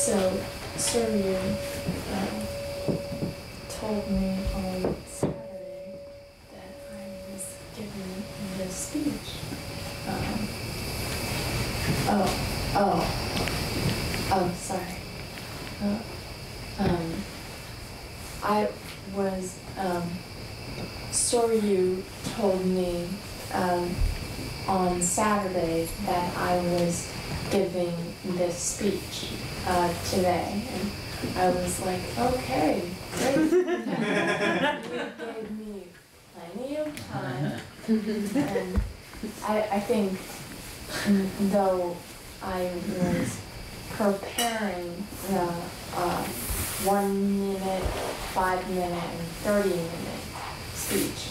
So, Surya told me on Saturday that I was giving this speech. Sorry. I was, Surya told me on Saturday that I was giving this speech today, and I was like, okay, great. You gave me plenty of time, and I think though I was preparing the 1 minute, 5 minute, and 30-minute speech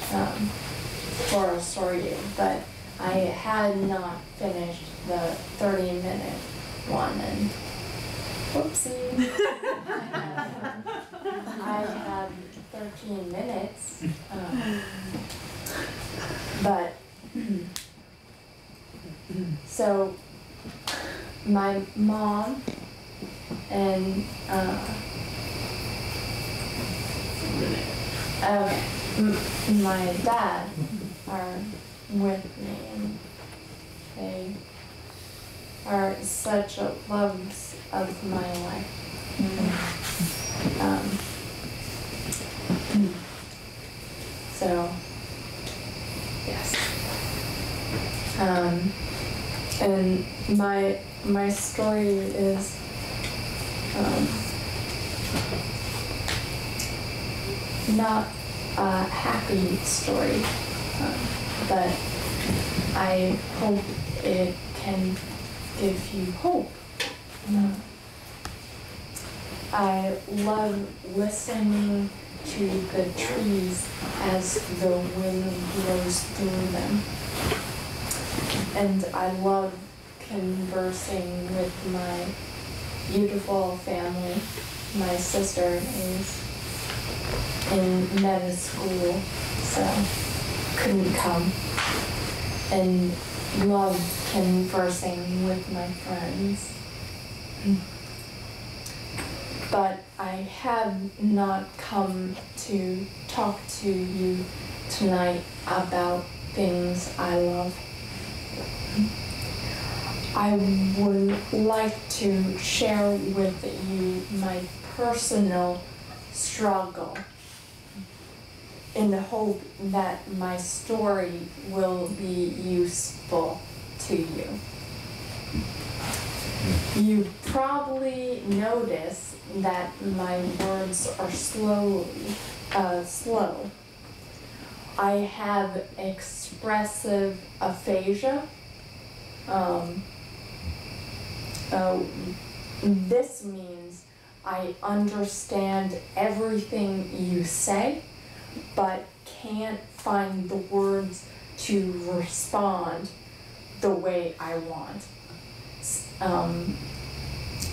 for Surya, but I had not finished the 30-minute one, and whoopsie. I had 13 minutes, but so my mom and my dad are with me, and they are such a loves of my life. So, yes. And my story is not a happy story, but I hope it can give you hope. I love listening to the trees as the wind blows through them. And I love conversing with my beautiful family. My sister is in med school, so couldn't come. And love conversing with my friends. But I have not come to talk to you tonight about things I love. I would like to share with you my personal struggle in the hope that my story will be useful to you. You probably notice that my words are slow. I have expressive aphasia. This means I understand everything you say, but can't find the words to respond the way I want.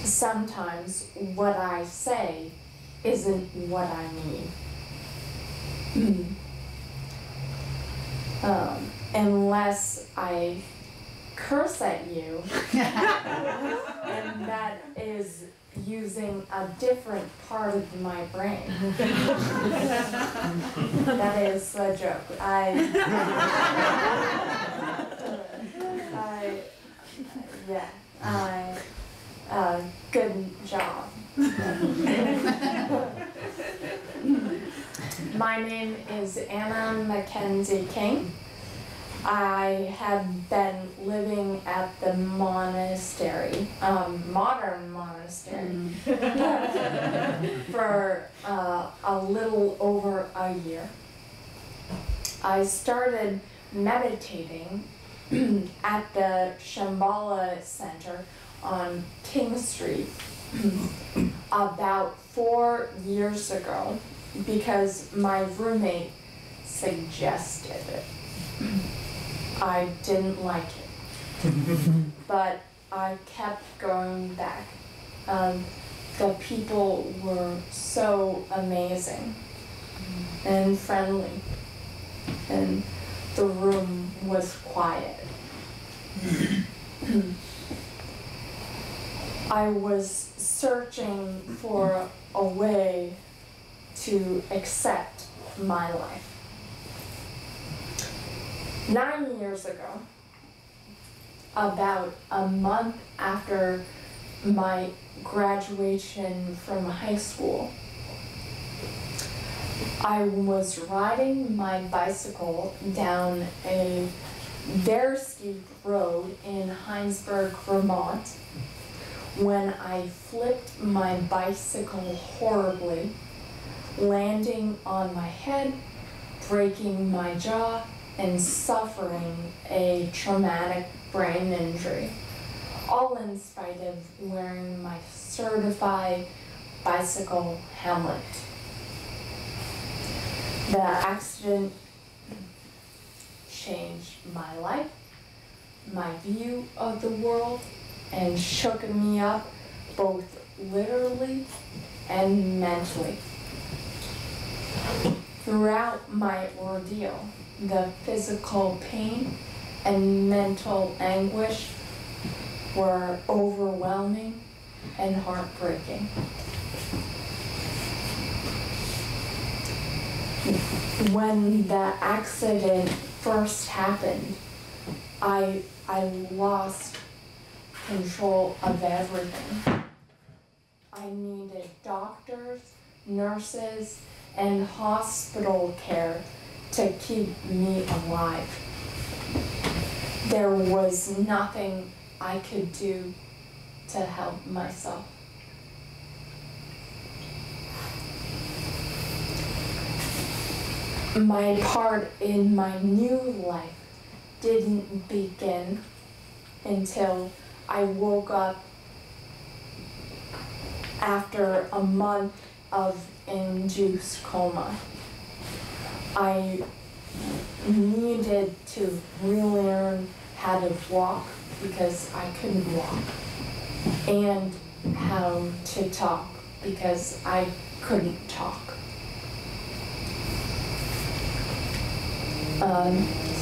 Sometimes what I say isn't what I mean. Unless I curse at you, and that is using a different part of my brain. That is a joke. Good job. My name is Anna Mackenzie King. I have been living at the monastery, modern monastery, for a little over a year. I started meditating at the Shambhala Center on King Street about 4 years ago because my roommate suggested it. I didn't like it, but I kept going back. The people were so amazing and friendly, and the room was quiet. I was searching for a way to accept my life. 9 years ago, about a month after my graduation from high school, I was riding my bicycle down a very steep road in Heinsberg, Vermont, when I flipped my bicycle horribly, landing on my head, breaking my jaw, and suffering a traumatic brain injury, all in spite of wearing my certified bicycle helmet. The accident changed my life, my view of the world, and shook me up both literally and mentally. Throughout my ordeal, the physical pain and mental anguish were overwhelming and heartbreaking. When the accident first happened, I lost control of everything. I needed doctors, nurses, and hospital care to keep me alive. There was nothing I could do to help myself. My part in my new life didn't begin until I woke up after a month of induced coma. I needed to relearn how to walk because I couldn't walk, and how to talk because I couldn't talk.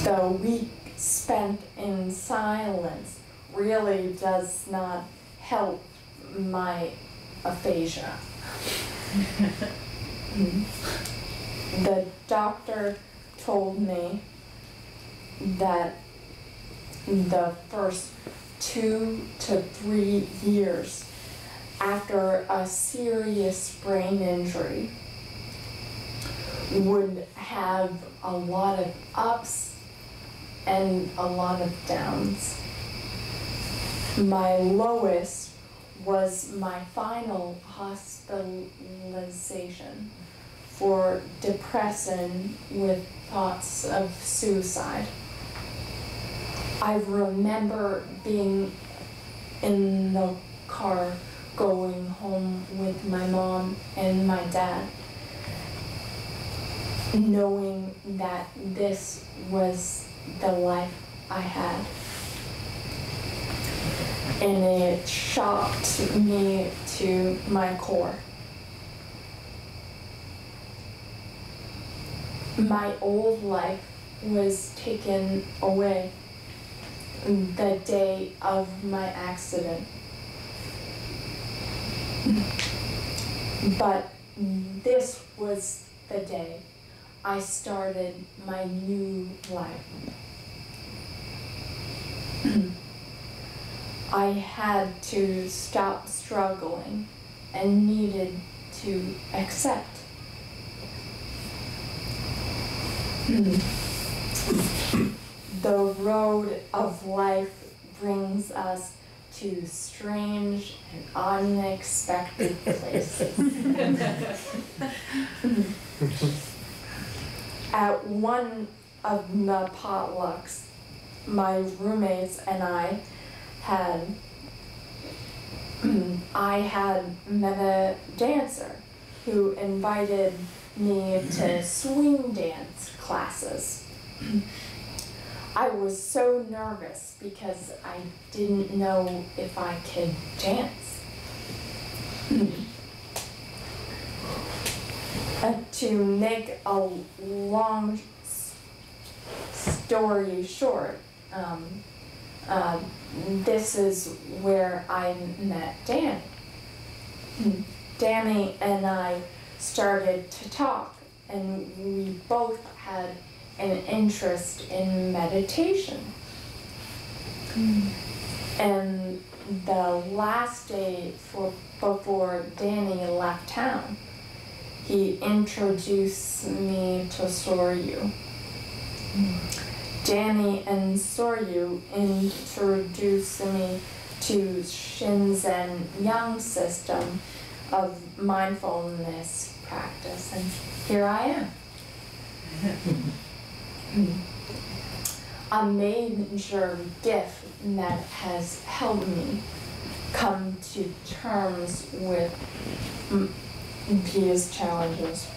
The week spent in silence really does not help my aphasia. The doctor told me that the first 2 to 3 years after a serious brain injury would have a lot of ups and a lot of downs. My lowest was my final hospitalization for depression with thoughts of suicide. I remember being in the car going home with my mom and my dad, knowing that this was the life I had. And it shocked me to my core. My old life was taken away the day of my accident. But this was the day I started my new life. I had to stop struggling and needed to accept. The road of life brings us to strange and unexpected places. At one of the potlucks, my roommates and I had met a dancer who invited me to swing dance classes. I was so nervous because I didn't know if I could dance. To make a long story short, this is where I met Danny. Danny and I started to talk, and we both had an interest in meditation. And the last day before Danny left town, he introduced me to Soryu. Danny and Soryu introduced me to Shinzen Yang system of mindfulness practice, and here I am. A major gift that has helped me come to terms with these challenges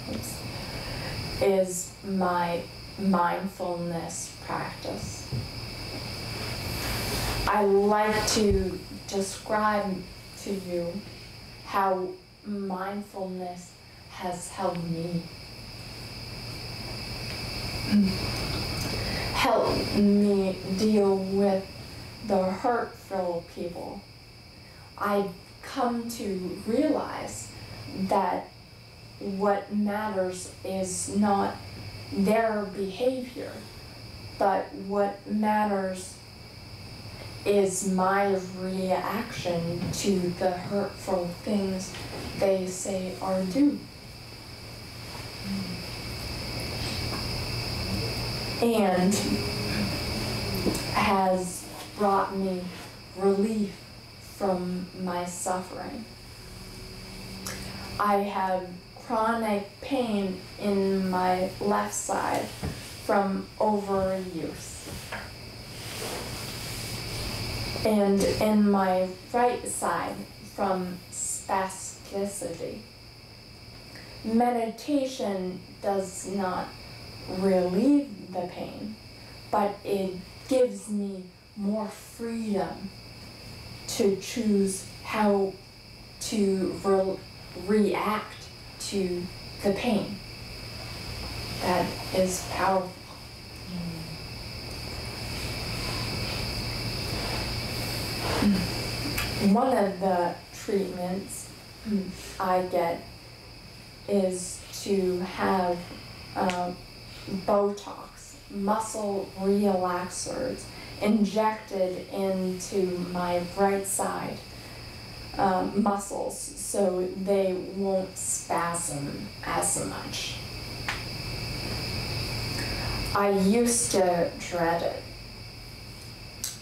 is my mindfulness practice. I like to describe to you how mindfulness has helped me. Helped me deal with the hurtful people. I come to realize that what matters is not their behavior, but what matters is my reaction to the hurtful things they say or do. And has brought me relief from my suffering. I have chronic pain in my left side from overuse, and in my right side from spasticity. Meditation does not relieve the pain, but it gives me more freedom to choose how to react to the pain. That is powerful. One of the treatments I get is to have Botox, muscle relaxers, injected into my right side muscles so they won't spasm as much. I used to dread it.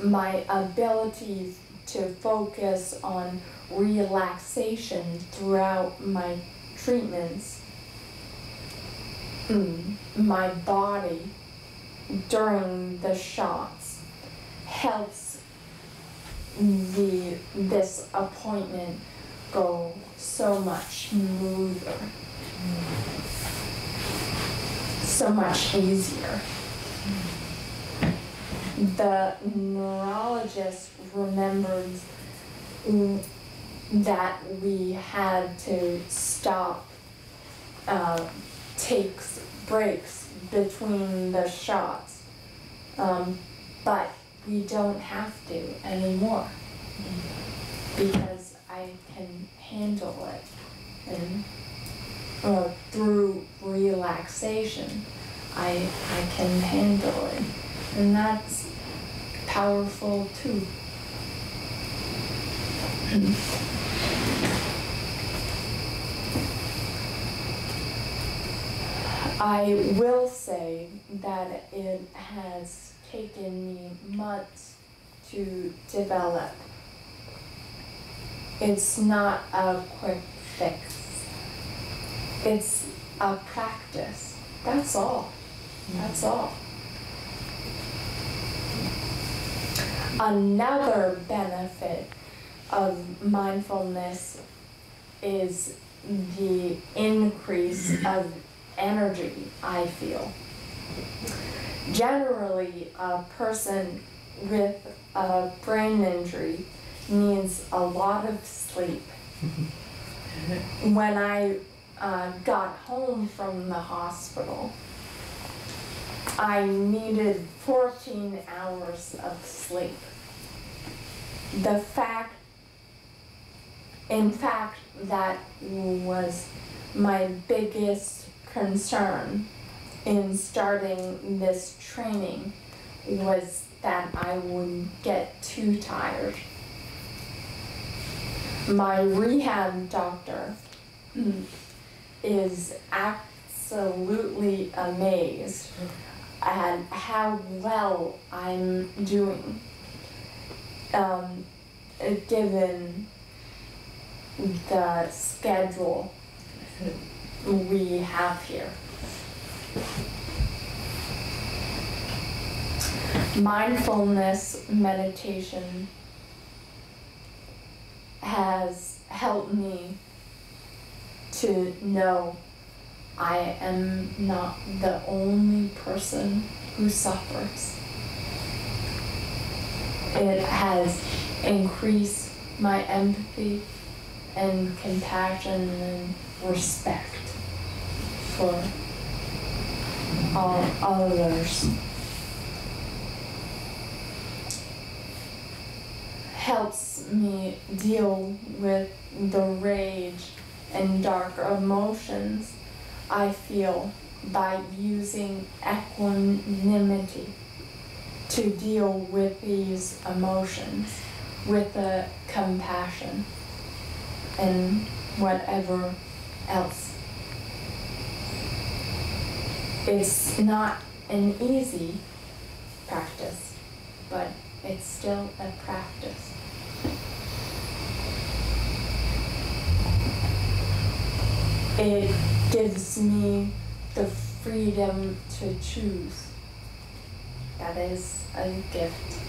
My ability to focus on relaxation throughout my treatments, my body during the shots helps this appointment go so much smoother, so much easier. The neurologist remembered that we had to stop, take breaks between the shots, but we don't have to anymore because I can handle it, and through relaxation I can handle it, and that's powerful too. I will say that it has taken me months to develop. It's not a quick fix. It's a practice. That's all. That's all. Another benefit of mindfulness is the increase of energy I feel. Generally, a person with a brain injury needs a lot of sleep. When I got home from the hospital, I needed 14 hours of sleep. The fact In fact, that was my biggest concern in starting this training, was that I would get too tired. My rehab doctor is absolutely amazed at how well I'm doing, given the schedule we have here. Mindfulness meditation has helped me to know I am not the only person who suffers. It has increased my empathy and compassion and respect for all others. Helps me deal with the rage and dark emotions I feel by using equanimity to deal with these emotions with a compassion and whatever else. It's not an easy practice, but it's still a practice. It gives me the freedom to choose. That is a gift.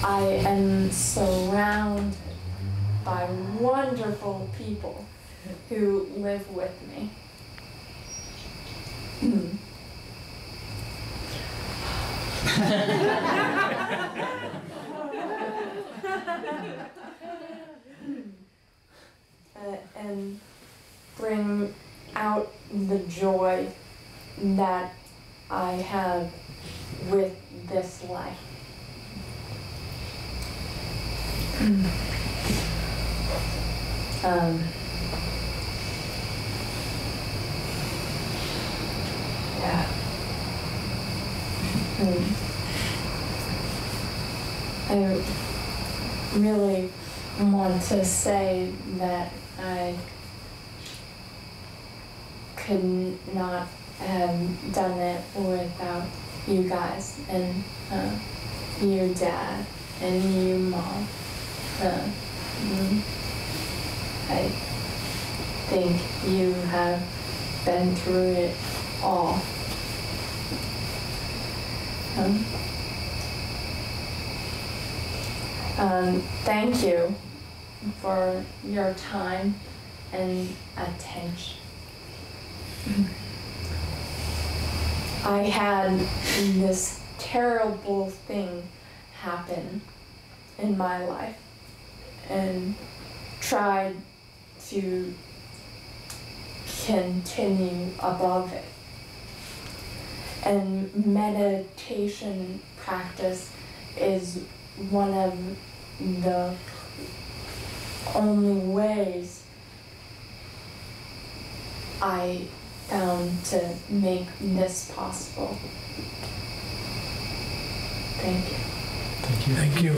I am surrounded by wonderful people who live with me. And bring out the joy that I have with this life. Yeah. I really want to say that I could not have done it without you guys and your dad and you, Mom. I think you have been through it all. Thank you for your time and attention. I had this terrible thing happen in my life and tried to continue above it. And meditation practice is one of the only ways I found to make this possible. Thank you. Thank you. Thank you.